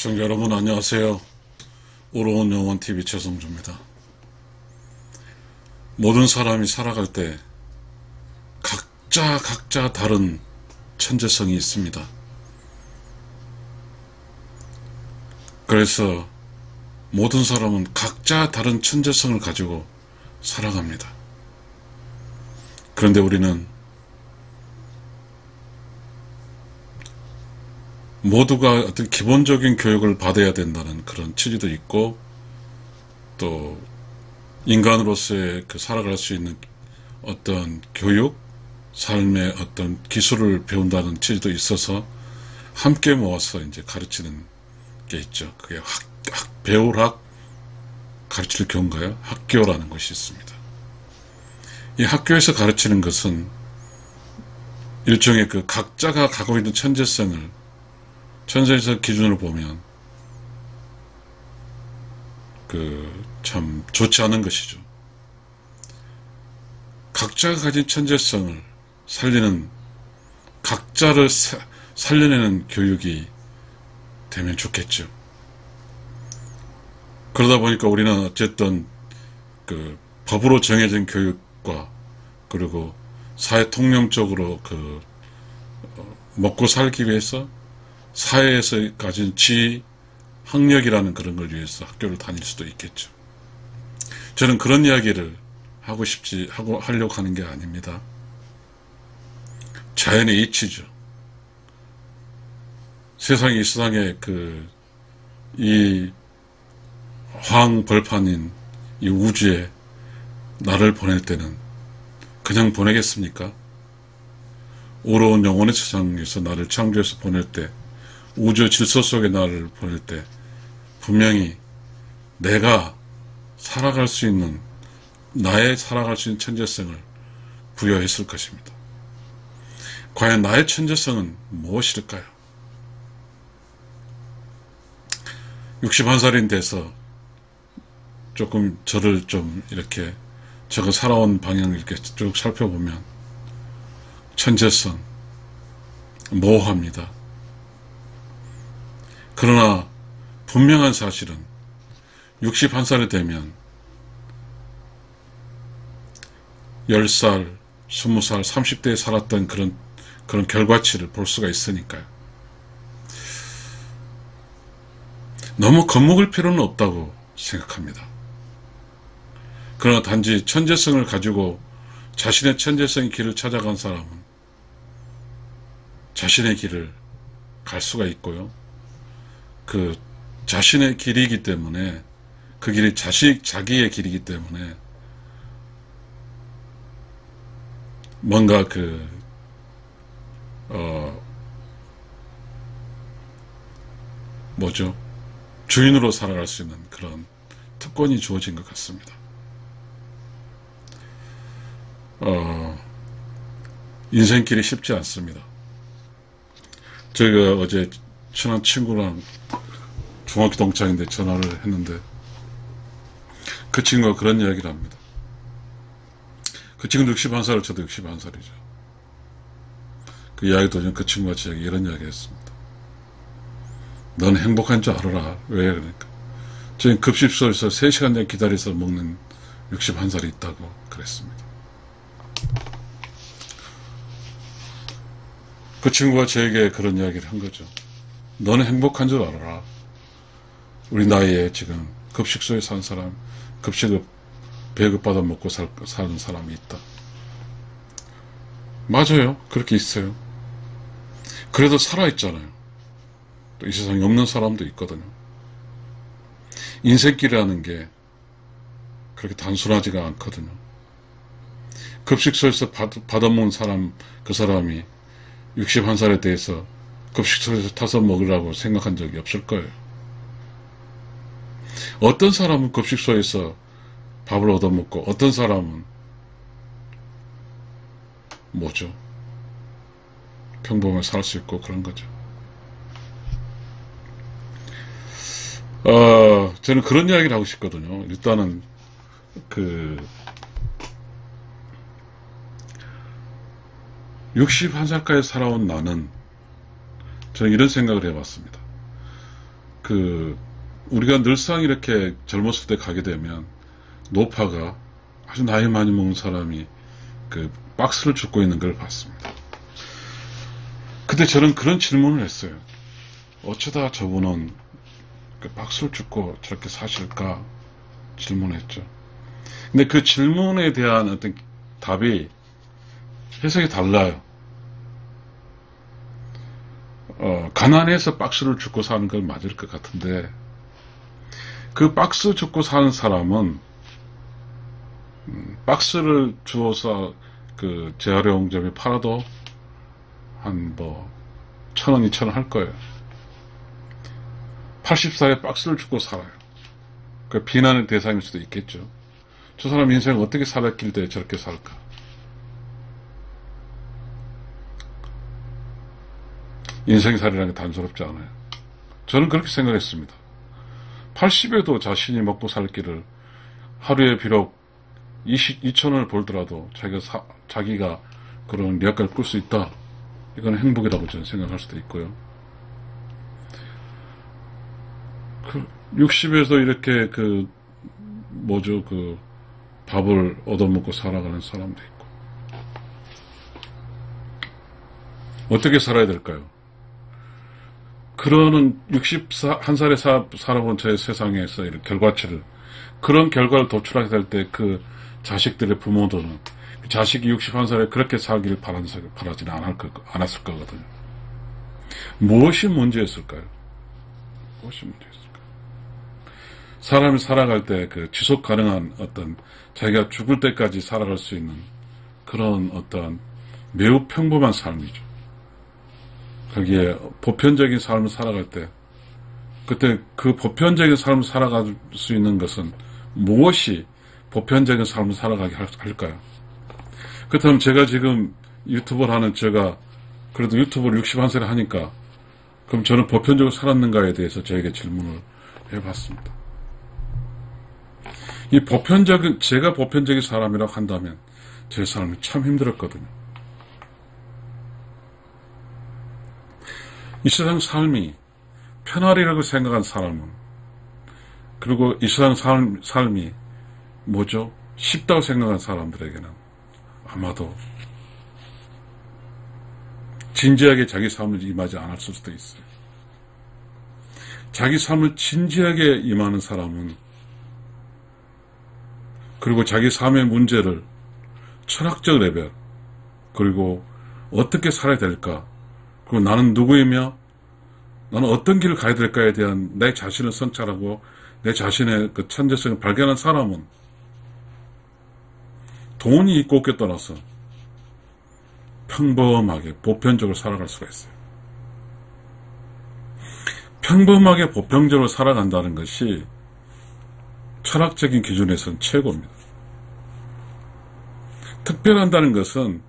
시청자 여러분 안녕하세요. 오로온 영원TV 최성주입니다. 모든 사람이 살아갈 때 각자 다른 천재성이 있습니다. 그래서 모든 사람은 각자 다른 천재성을 가지고 살아갑니다. 그런데 우리는 모두가 어떤 기본적인 교육을 받아야 된다는 그런 취지도 있고, 또 인간으로서의 살아갈 수 있는 어떤 교육, 삶의 어떤 기술을 배운다는 취지도 있어서 함께 모아서 이제 가르치는 게 있죠. 그게 배울학, 가르칠 교인가요? 학교라는 것이 있습니다. 이 학교에서 가르치는 것은 일종의 각자가 갖고 있는 천재성을 천재적 기준으로 보면 참 좋지 않은 것이죠. 각자가 가진 천재성을 살리는, 각자를 살려내는 교육이 되면 좋겠죠. 그러다 보니까 우리는 어쨌든 법으로 정해진 교육과, 그리고 사회 통념적으로 먹고 살기 위해서 사회에서 가진 지위, 학력이라는 그런 걸 위해서 학교를 다닐 수도 있겠죠. 저는 그런 이야기를 하려고 하는 게 아닙니다. 자연의 이치죠. 세상에 이 황벌판인 이 우주에 나를 보낼 때는 그냥 보내겠습니까? 오로온 영혼의 세상에서 나를 창조해서 보낼 때, 우주 질서 속에 나를 보낼 때 분명히 내가 살아갈 수 있는, 나의 살아갈 수 있는 천재성을 부여했을 것입니다. 과연 나의 천재성은 무엇일까요? 61살이 돼서 조금 저를 좀 이렇게 제가 살아온 방향을 이렇게 쭉 살펴보면 천재성 모호합니다. 그러나 분명한 사실은 61살이 되면 10살, 20살, 30대에 살았던 그런 결과치를 볼 수가 있으니까요. 너무 겁먹을 필요는 없다고 생각합니다. 그러나 단지 천재성을 가지고 자신의 천재성의 길을 찾아간 사람은 자신의 길을 갈 수가 있고요. 자신의 길이기 때문에, 그 길이 자기의 길이기 때문에 뭔가 주인으로 살아갈 수 있는 그런 특권이 주어진 것 같습니다. 인생길이 쉽지 않습니다. 저희가 어제 친한 친구랑 중학교 동창인데 전화를 했는데, 그 친구가 그런 이야기를 합니다. 그 친구도 61살, 저도 61살이죠. 그 이야기 도중 그 친구가 저에게 이런 이야기 했습니다. 넌 행복한 줄 알아라. 왜? 그러니까 저희 급식소에서 3시간 정도 기다려서 먹는 61살이 있다고 그랬습니다. 그 친구가 저에게 그런 이야기를 한 거죠. 너는 행복한 줄 알아라. 우리 나이에 지금 급식소에 사는 사람, 급식을 배급받아 먹고 사는 사람이 있다. 맞아요. 그렇게 있어요. 그래도 살아있잖아요. 또 이 세상에 없는 사람도 있거든요. 인생길이라는 게 그렇게 단순하지가 않거든요. 급식소에서 받아먹는 사람, 그 사람이 61살에 대해서 급식소에서 타서 먹으라고 생각한 적이 없을 거예요. 어떤 사람은 급식소에서 밥을 얻어먹고, 어떤 사람은 평범하게 살 수 있고 그런 거죠. 저는 그런 이야기를 하고 싶거든요. 일단은 61살까지 살아온 나는, 저는 이런 생각을 해봤습니다. 우리가 늘상 이렇게 젊었을 때 가게 되면 노파가 아주 나이 많이 먹은 사람이 박스를 줍고 있는 걸 봤습니다. 근데 저는 그런 질문을 했어요. 어쩌다 저분은 박스를 줍고 저렇게 사실까? 질문했죠. 근데 그 질문에 대한 어떤 답이 해석이 달라요. 가난해서 박스를 줍고 사는 건 맞을 것 같은데, 그 박스 줍고 사는 사람은 박스를 주어서 재활용점에 팔아도 한 1,000원, 2,000원 할 거예요. 80살에 박스를 줍고 살아요. 비난의 대상일 수도 있겠죠. 저 사람 인생 어떻게 살았길래 저렇게 살까? 인생살이라는 게 단순롭지 않아요. 저는 그렇게 생각했습니다. 80에도 자신이 먹고 살 길을 하루에 비록 2,000원을 벌더라도 자기가 그런 리약가를 끌 수 있다. 이건 행복이라고 저는 생각할 수도 있고요. 60에서 이렇게 밥을 얻어먹고 살아가는 사람도 있고. 어떻게 살아야 될까요? 그러는 61살에 살아본 저의 세상에서 이런 결과치를, 그런 결과를 도출하게 될 때 자식들의 부모들은 자식이 61살에 그렇게 살기를 바라지는 않았을 거거든요. 무엇이 문제였을까요? 무엇이 문제였을까요? 사람이 살아갈 때 지속 가능한 어떤 자기가 죽을 때까지 살아갈 수 있는 그런 어떤 매우 평범한 삶이죠. 거기에 보편적인 삶을 살아갈 때, 그때 그 보편적인 삶을 살아갈 수 있는 것은 무엇이 보편적인 삶을 살아가게 할까요? 그렇다면 제가 지금 유튜버를 하는 제가 그래도 유튜브를 61살에 하니까 그럼 저는 보편적으로 살았는가에 대해서 저에게 질문을 해봤습니다. 제가 보편적인 사람이라고 한다면 제 삶이 참 힘들었거든요. 이 세상 삶이 편하리라고 생각한 사람은, 그리고 이 세상 삶이 뭐죠? 쉽다고 생각한 사람들에게는 아마도 진지하게 자기 삶을 임하지 않았을 수도 있어요. 자기 삶을 진지하게 임하는 사람은, 그리고 자기 삶의 문제를 철학적 레벨, 그리고 어떻게 살아야 될까, 그리고 나는 누구이며 나는 어떤 길을 가야 될까에 대한 내 자신을 성찰하고 내 자신의 천재성을 발견한 사람은 돈이 있고 없게 떠나서 평범하게 보편적으로 살아갈 수가 있어요. 평범하게 보편적으로 살아간다는 것이 철학적인 기준에서는 최고입니다. 특별한다는 것은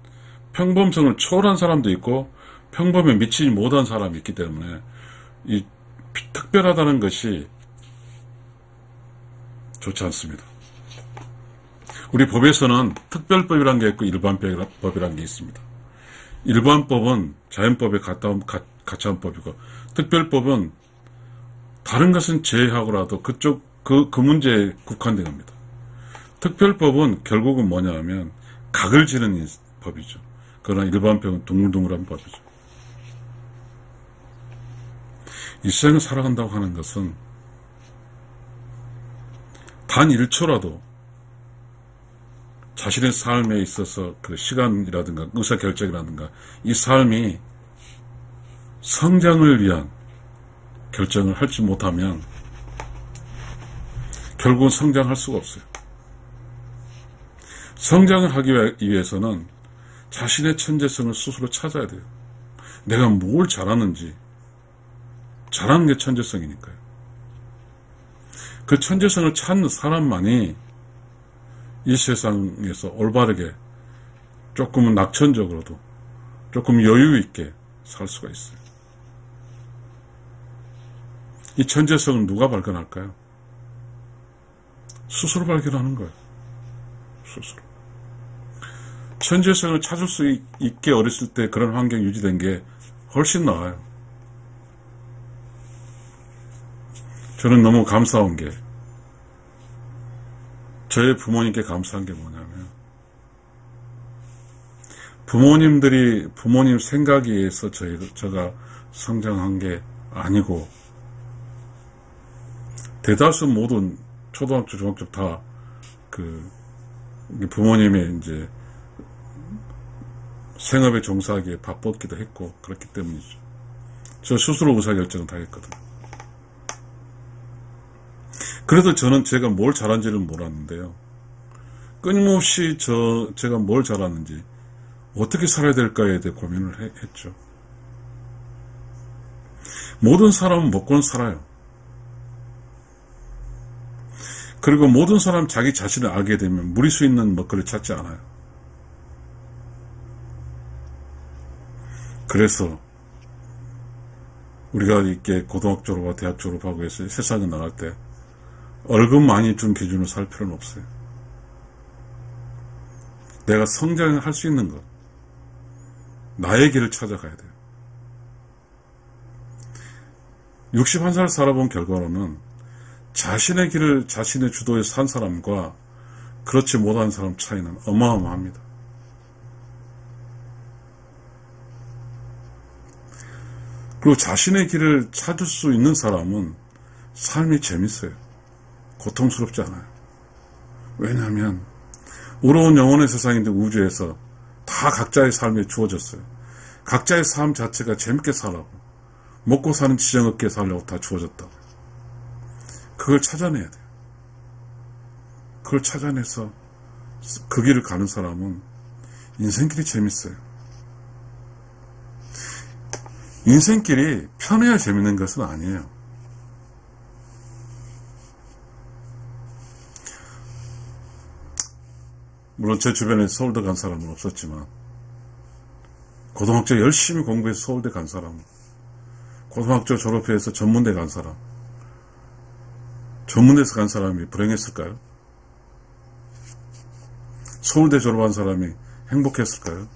평범성을 초월한 사람도 있고 평범에 미치지 못한 사람이 있기 때문에 이 특별하다는 것이 좋지 않습니다. 우리 법에서는 특별법이라는 게 있고 일반법이라는 게 있습니다. 일반법은 자연법에 가까운 법이고, 특별법은 다른 것은 제외하고라도 그 문제에 국한된 겁니다. 특별법은 결국은 뭐냐 하면 각을 지르는 법이죠. 그러나 일반법은 둥글둥글한 법이죠. 이 세상을 살아간다고 하는 것은 단 1초라도 자신의 삶에 있어서 그 시간이라든가 의사결정이라든가 이 삶이 성장을 위한 결정을 하지 못하면 결국은 성장할 수가 없어요. 성장을 하기 위해서는 자신의 천재성을 스스로 찾아야 돼요. 내가 뭘 잘하는지. 잘하는 게 천재성이니까요. 그 천재성을 찾는 사람만이 이 세상에서 올바르게 조금은 낙천적으로도 조금 여유 있게 살 수가 있어요. 이 천재성은 누가 발견할까요? 스스로 발견하는 거예요. 스스로. 천재성을 찾을 수 있게 어렸을 때 그런 환경이 유지된 게 훨씬 나아요. 저는 너무 감사한 게, 저의 부모님께 감사한 게 뭐냐면, 부모님들이 부모님 생각에 의해서 제가 성장한 게 아니고, 대다수 모든 초등학교, 중학교 다 부모님의 이제 생업에 종사하기에 바빴기도 했고, 그렇기 때문이죠. 저 스스로 의사결정을 다 했거든요. 그래도 저는 제가 뭘 잘한지를 몰랐는데요. 끊임없이 제가 뭘 잘하는지, 어떻게 살아야 될까에 대해 고민을 했죠. 모든 사람은 먹고는 살아요. 그리고 모든 사람 자기 자신을 알게 되면 무리수 있는 먹거리를 찾지 않아요. 그래서 우리가 이렇게 고등학교 졸업하고 대학 졸업하고 해서 세상에 나갈 때 월급 많이 준 기준으로 살 필요는 없어요. 내가 성장할 수 있는 것, 나의 길을 찾아가야 돼요. 61살 살아본 결과로는 자신의 길을 자신의 주도에 산 사람과 그렇지 못한 사람 차이는 어마어마합니다. 그리고 자신의 길을 찾을 수 있는 사람은 삶이 재밌어요. 고통스럽지 않아요. 왜냐하면 의로운 영혼의 세상인데 우주에서 다 각자의 삶에 주어졌어요. 각자의 삶 자체가 재밌게 살라고, 먹고 사는 지정 없게 살려고 다 주어졌다고. 그걸 찾아내야 돼요. 그걸 찾아내서 그 길을 가는 사람은 인생길이 재밌어요. 인생길이 편해야 재밌는 것은 아니에요. 물론 제 주변에 서울대 간 사람은 없었지만, 고등학교 열심히 공부해서 서울대 간 사람, 고등학교 졸업해서 전문대 간 사람, 전문대에서 간 사람이 불행했을까요? 서울대 졸업한 사람이 행복했을까요?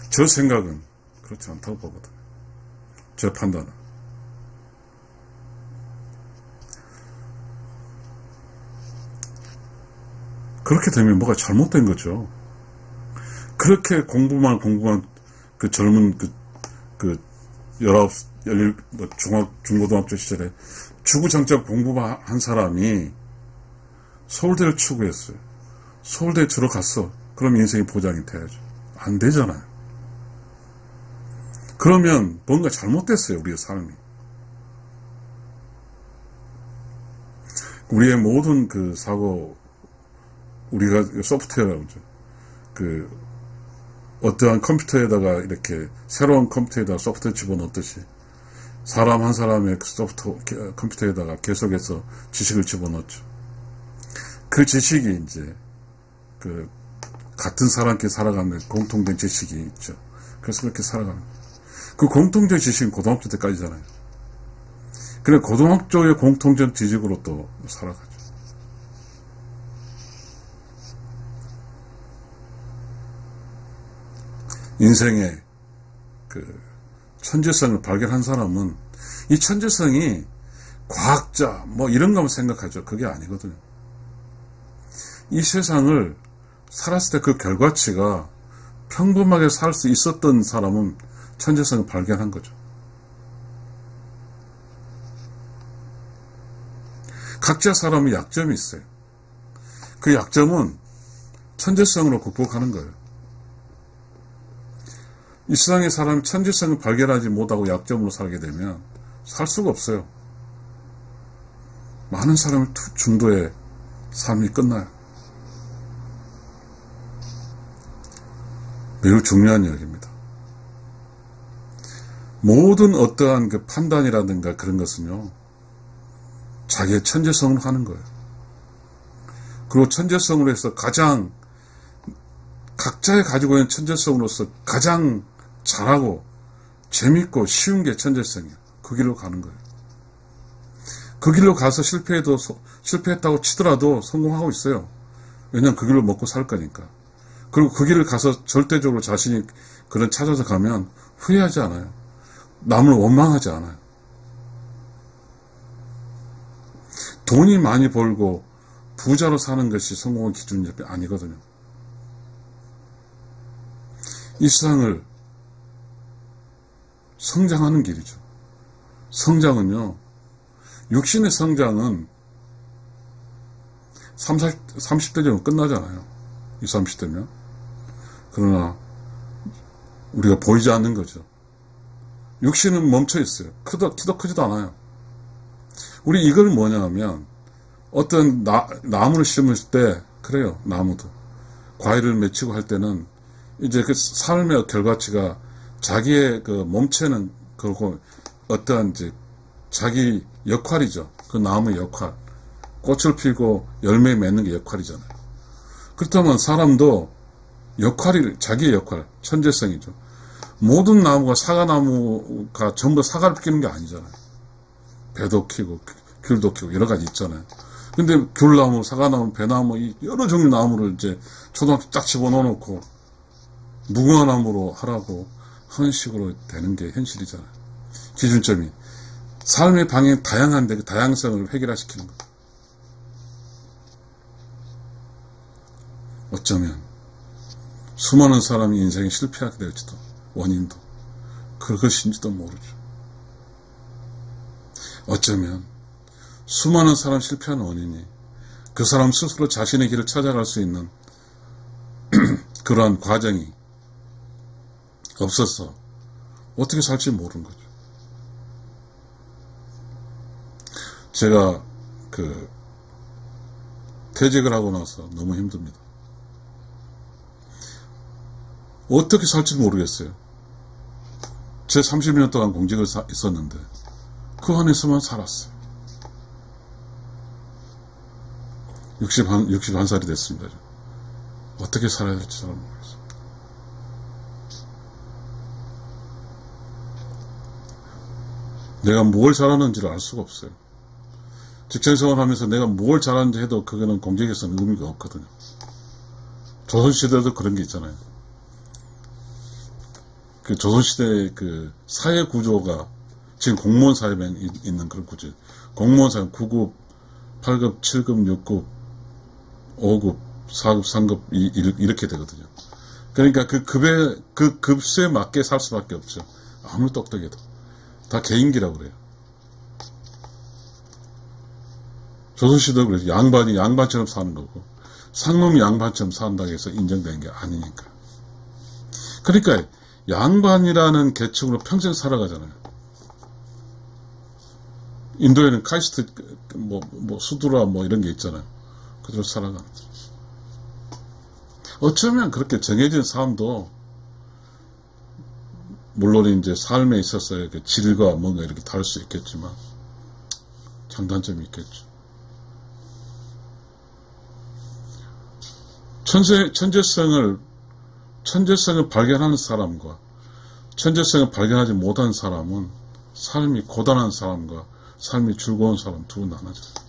저 생각은 그렇지 않다고 보거든요. 제 판단은. 그렇게 되면 뭐가 잘못된 거죠. 그렇게 공부만 그 젊은 중고등학교 시절에 주구장창 공부만 한 사람이 서울대를 추구했어요. 서울대에 들어갔어. 그럼 인생이 보장이 돼야죠. 안 되잖아요. 그러면 뭔가 잘못됐어요. 우리의 삶이. 우리의 모든 그 사고, 우리가 소프트웨어라고 하죠. 어떠한 컴퓨터에다가 이렇게 새로운 컴퓨터에다가 소프트웨어 집어넣듯이 사람 한 사람의 컴퓨터에다가 계속해서 지식을 집어넣죠. 그 지식이 이제 같은 사람끼리 살아가는 공통된 지식이 있죠. 그래서 그렇게 살아가는 거예요. 그 공통된 지식은 고등학교 때까지잖아요. 그래 고등학교의 공통된 지식으로 또 살아가죠. 인생의 천재성을 발견한 사람은 이 천재성이 과학자 이런 거만 생각하죠. 그게 아니거든요. 이 세상을 살았을 때 그 결과치가 평범하게 살 수 있었던 사람은 천재성을 발견한 거죠. 각자 사람의 약점이 있어요. 그 약점은 천재성으로 극복하는 거예요. 이 세상의 사람이 천재성을 발견하지 못하고 약점으로 살게 되면 살 수가 없어요. 많은 사람의 중도의 삶이 끝나요. 매우 중요한 이야기입니다. 모든 어떠한 그 판단이라든가 그런 것은요, 자기의 천재성으로 하는 거예요. 그리고 천재성으로 해서 각자의 가지고 있는 천재성으로서 가장 잘하고 재밌고 쉬운 게 천재성이에요. 그 길로 가는 거예요. 그 길로 가서 실패했다고 치더라도 성공하고 있어요. 왜냐하면 그 길로 먹고 살 거니까. 그리고 그 길을 가서 절대적으로 자신이 찾아서 가면 후회하지 않아요. 남을 원망하지 않아요. 돈이 많이 벌고 부자로 사는 것이 성공의 기준이 아니거든요. 이 세상을 성장하는 길이죠. 성장은요, 육신의 성장은 30대 되면 끝나잖아요. 20, 30대면. 그러나 우리가 보이지 않는 거죠. 육신은 멈춰 있어요. 키도 크지도 않아요. 우리 이걸 뭐냐 하면, 어떤 나무를 심을 때, 그래요, 나무도. 과일을 맺히고 할 때는, 이제 그 삶의 결과치가 자기의 그 몸체는, 그리고 어떠한 이제 자기 역할이죠. 그 나무의 역할. 꽃을 피고 열매 맺는 게 역할이잖아요. 그렇다면 사람도 자기의 역할, 천재성이죠. 모든 나무가 사과나무가 전부 사과를 피우는 게 아니잖아요. 배도 키고 귤도 키고 여러 가지 있잖아요. 근데 귤나무, 사과나무, 배나무 여러 종류 나무를 이제 초등학교 딱 집어넣어놓고 무궁화나무로 하라고 하는 식으로 되는 게 현실이잖아요. 기준점이 삶의 방향이 다양한데 그 다양성을 획일화시키는 것. 어쩌면 수많은 사람이 인생에 실패하게 될지도, 원인도 그것인지도 모르죠. 어쩌면 수많은 사람 실패하는 원인이 그 사람 스스로 자신의 길을 찾아갈 수 있는 그러한 과정이 없어서 어떻게 살지 모르는 거죠. 제가 퇴직을 하고 나서 너무 힘듭니다. 어떻게 살지 모르겠어요. 제 30년 동안 공직을 있었는데 그 안에서만 살았어요. 61살이 됐습니다. 어떻게 살아야 될지 잘 모르겠어요. 내가 뭘 잘하는지를 알 수가 없어요. 직장생활 하면서 내가 뭘 잘하는지 해도 그거는 공직에서는 의미가 없거든요. 조선시대도 그런 게 있잖아요. 그 조선시대의 그 사회 구조가 지금 공무원 사회에 있는 그런 구조. 공무원 사회 9급, 8급, 7급, 6급, 5급, 4급, 3급 이렇게 되거든요. 그러니까 그 급수에 맞게 살 수밖에 없죠. 아무리 똑똑해도. 다 개인기라고 그래요. 조선시대도 그래서 양반이 양반처럼 사는 거고 상놈이 양반처럼 산다고 해서 인정되는 게 아니니까. 그러니까 양반이라는 계층으로 평생 살아가잖아요. 인도에는 카이스트, 수두라 이런 게 있잖아요. 그대로 살아가는. 어쩌면 그렇게 정해진 삶도, 물론 이제 삶에 있어서의 그 질과 뭔가 이렇게 다를 수 있겠지만, 장단점이 있겠죠. 천재성을 발견하는 사람과 천재성을 발견하지 못한 사람은 삶이 고단한 사람과 삶이 즐거운 사람 두 나눠져요.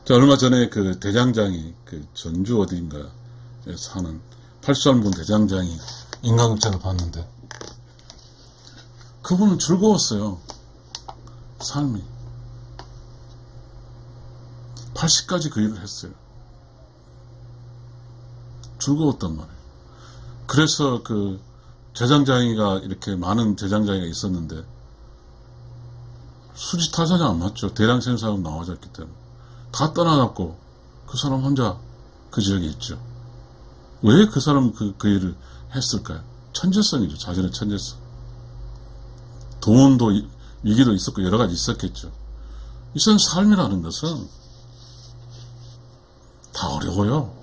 얼마 전에 그 대장장이 그 전주 어디인가에 사는 80살 분 대장장이 인간극장을 봤는데 그분은 즐거웠어요. 삶이. 80까지 그 일을 했어요. 즐거웠단 말이에요. 그래서 그 대장장이가 이렇게 많은 대장장이가 있었는데 수지타산이 안 맞죠. 대량 생산으로 나와졌기 때문에 다 떠나갖고 그 사람 혼자 그 지역에 있죠. 왜 그 사람은 그 일을 했을까요? 천재성이죠. 자신의 천재성. 돈도 위기도 있었고 여러 가지 있었겠죠. 이 세상 삶이라는 것은 다 어려워요.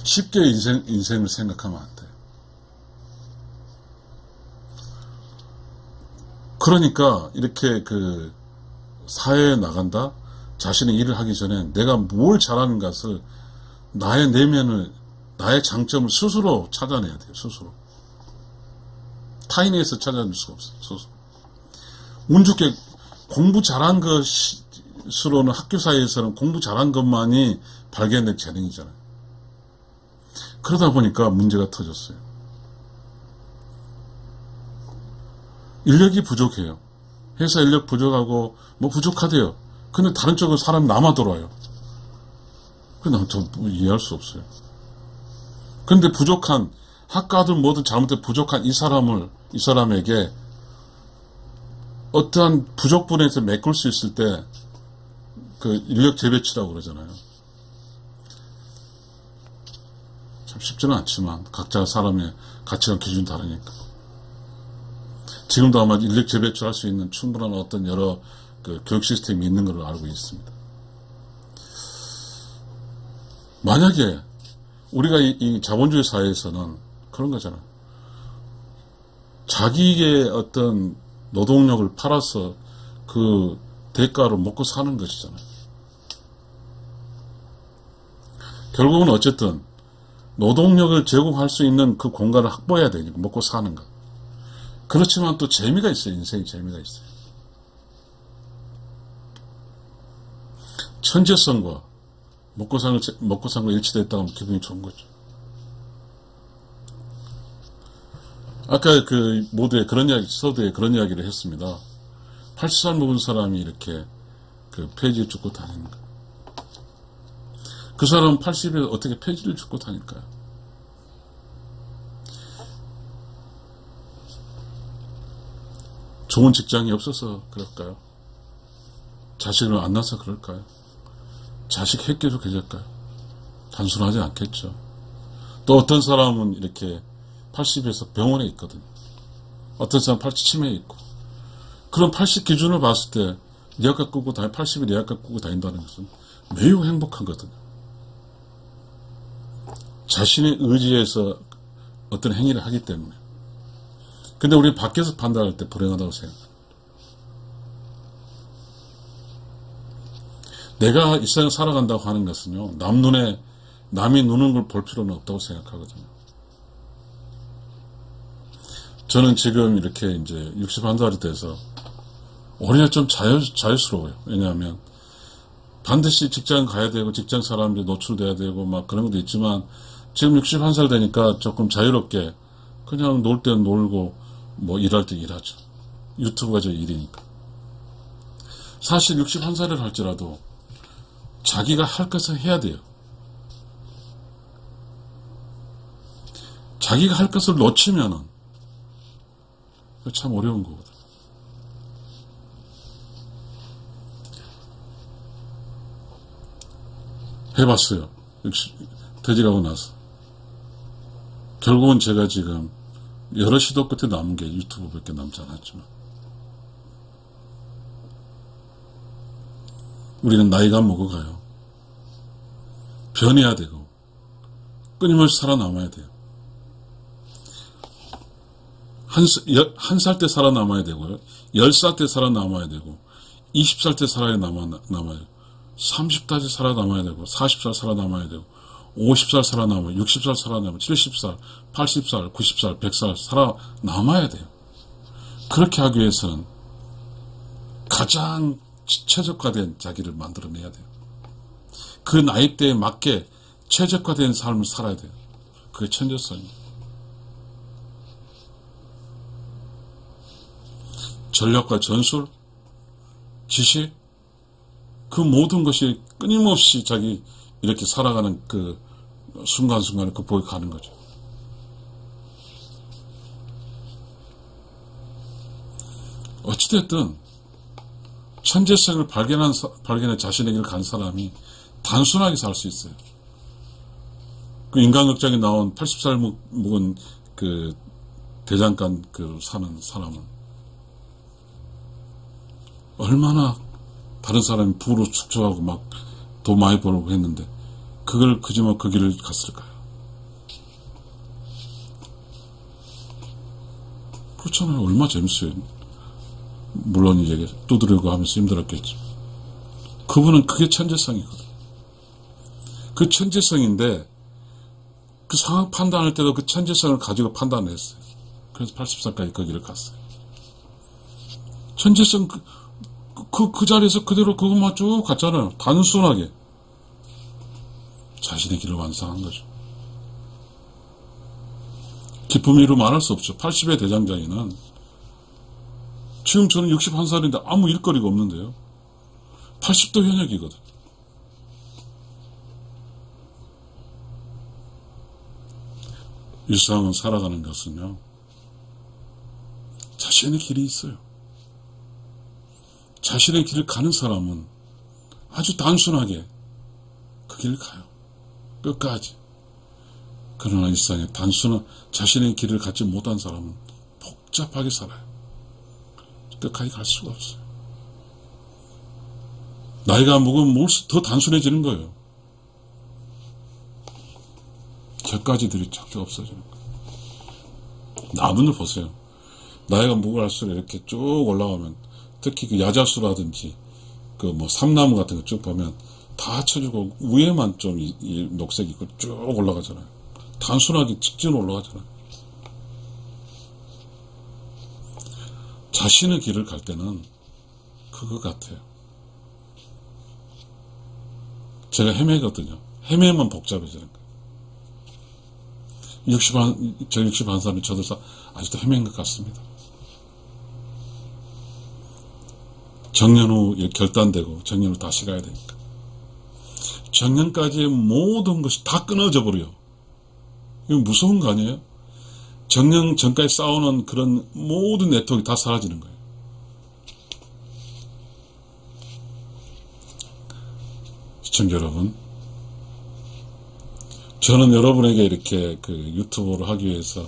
쉽게 인생을 생각하면 안 돼요. 그러니까 이렇게 그 사회에 나간다, 자신의 일을 하기 전에 내가 뭘 잘하는 것을 나의 내면을, 나의 장점을 스스로 찾아내야 돼요. 스스로. 타인에서 찾아낼 수가 없어요. 스스로. 운 좋게 공부 잘한 것으로는 학교 사이에서는 공부 잘한 것만이 발견된 재능이잖아요. 그러다 보니까 문제가 터졌어요. 인력이 부족해요. 회사 인력 부족하고 뭐 부족하대요. 근데 다른 쪽은 사람이 남아 돌아요. 그난 좀 이해할 수 없어요. 근데 부족한 학과든 뭐든 잘못된 부족한 이 사람에게 어떠한 부족분에서 메꿀 수 있을 때 그 인력 재배치라고 그러잖아요. 참 쉽지는 않지만 각자 사람의 가치관 기준이 다르니까. 지금도 아마 인력 재배치할 수 있는 충분한 어떤 여러 그 교육 시스템이 있는 걸로 알고 있습니다. 만약에 우리가 이 자본주의 사회에서는 그런 거잖아요. 자기의 어떤 노동력을 팔아서 그 대가로 먹고 사는 것이잖아요. 결국은 어쨌든 노동력을 제공할 수 있는 그 공간을 확보해야 되니까 먹고 사는 것. 그렇지만 또 재미가 있어요. 인생에 재미가 있어요. 천재성과 먹고 사는 거 일치됐다고 하면 기분이 좋은 거죠. 아까 그 모두에 그런 이야기, 서두에 그런 이야기를 했습니다. 80살 먹은 사람이 이렇게 그 폐지를 줍고 다니는 거. 그 사람은 80에 어떻게 폐지를 줍고 다닐까요? 좋은 직장이 없어서 그럴까요? 자식을 안 낳아서 그럴까요? 자식 획기로 계실까요? 단순하지 않겠죠. 또 어떤 사람은 이렇게 80에서 병원에 있거든요. 어떤 사람은 80치매에 있고. 그런 80 기준을 봤을 때 리아카 끌고 80이 리아카 끌고 다닌다는 것은 매우 행복하거든요. 자신의 의지에서 어떤 행위를 하기 때문에. 근데 우리 밖에서 판단할 때 불행하다고 생각합니다. 내가 이 세상 살아간다고 하는 것은요, 남이 누는 걸 볼 필요는 없다고 생각하거든요. 저는 지금 이렇게 이제 61살이 돼서 오히려 좀 자유스러워요. 왜냐하면 반드시 직장 가야 되고 직장 사람들이 노출돼야 되고 막 그런 것도 있지만 지금 61살 되니까 조금 자유롭게 그냥 놀 땐 놀고 뭐 일할 때 일하죠. 유튜브가 제 일이니까. 사실 61살을 할지라도 자기가 할 것을 해야 돼요. 자기가 할 것을 놓치면은 참 어려운 거거든. 해봤어요. 퇴직하고 나서. 결국은 제가 지금 여러 시도 끝에 남은 게 유튜브밖에 남지 않았지만 우리는 나이가 먹어가요. 변해야 되고 끊임없이 살아남아야 돼요. 한 살 때 살아남아야 되고요. 10살 때 살아남아야 되고 20살 때 살아남아야 되고 30살 살아남아야 되고 40살 살아남아야 되고 50살 살아남아야 60살 살아남아야 70살, 80살, 90살, 100살 살아남아야 돼요. 그렇게 하기 위해서는 가장 최적화된 자기를 만들어내야 돼요. 그 나이대에 맞게 최적화된 삶을 살아야 돼요. 그게 천재성입니다. 전략과 전술, 지식, 그 모든 것이 끊임없이 자기 이렇게 살아가는 그 순간순간을 극복해 가는 거죠. 어찌됐든 천재성을 발견해 자신의 길을 간 사람이 단순하게 살 수 있어요. 그 인간극장에 나온 80살 묵은 그 대장간 그 사는 사람은 얼마나 다른 사람이 부로 축적하고 막 돈 많이 벌고 했는데 그걸 그지만 그 길을 갔을까요? 그렇잖아요. 얼마나 재밌어요. 물론 이제 두드리고 하면서 힘들었겠죠. 그분은 그게 천재성이거든요. 그 천재성인데 그 상황 판단할 때도 그 천재성을 가지고 판단을 했어요. 그래서 80살까지 그 길을 갔어요. 천재성 그 자리에서 그대로 그것만 쭉 갔잖아요. 단순하게. 자신의 길을 완성한 거죠. 기쁨이로 말할 수 없죠. 80의 대장장이는 지금 저는 61살인데 아무 일거리가 없는데요. 80도 현역이거든. 일상을 살아가는 것은요, 자신의 길이 있어요. 자신의 길을 가는 사람은 아주 단순하게 그 길을 가요. 끝까지. 그러나 일상에 단순한 자신의 길을 갖지 못한 사람은 복잡하게 살아요. 끝까지 갈 수가 없어요. 나이가 먹으면 더 단순해지는 거예요. 곁가지들이 자꾸 없어지는 거예요. 나분들 보세요. 나이가 먹을수록 이렇게 쭉 올라가면, 특히 그 야자수라든지 그 뭐 삼나무 같은 거 쭉 보면 다 합쳐지고 위에만 좀 이 녹색이 있고 쭉 올라가잖아요. 단순하게 직진 올라가잖아요. 자신의 길을 갈 때는 그거 같아요. 제가 헤매거든요. 헤매면 복잡해지는 거예요. 61살은 저도 아직도 헤맨 것 같습니다. 정년 후 결단되고 정년 후 다시 가야 되니까. 정년까지의 모든 것이 다 끊어져 버려요. 이거 무서운 거 아니에요? 정년 전까지 쌓아놓은 그런 모든 네트워크가 다 사라지는 거예요. 시청자 여러분, 저는 여러분에게 이렇게 그 유튜브를 하기 위해서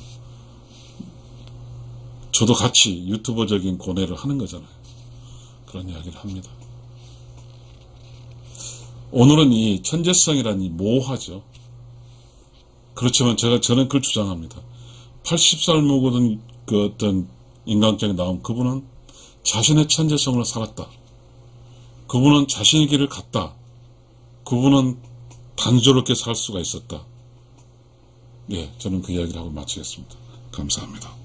저도 같이 유튜버적인 고뇌를 하는 거잖아요. 그런 이야기를 합니다. 오늘은 이 천재성이라는 이 모호하죠. 그렇지만 저는 그걸 주장합니다. 80살 먹은 그 어떤 인간적인 나온 그분은 자신의 천재성을 살았다. 그분은 자신의 길을 갔다. 그분은 단조롭게 살 수가 있었다. 예, 저는 그 이야기를 하고 마치겠습니다. 감사합니다.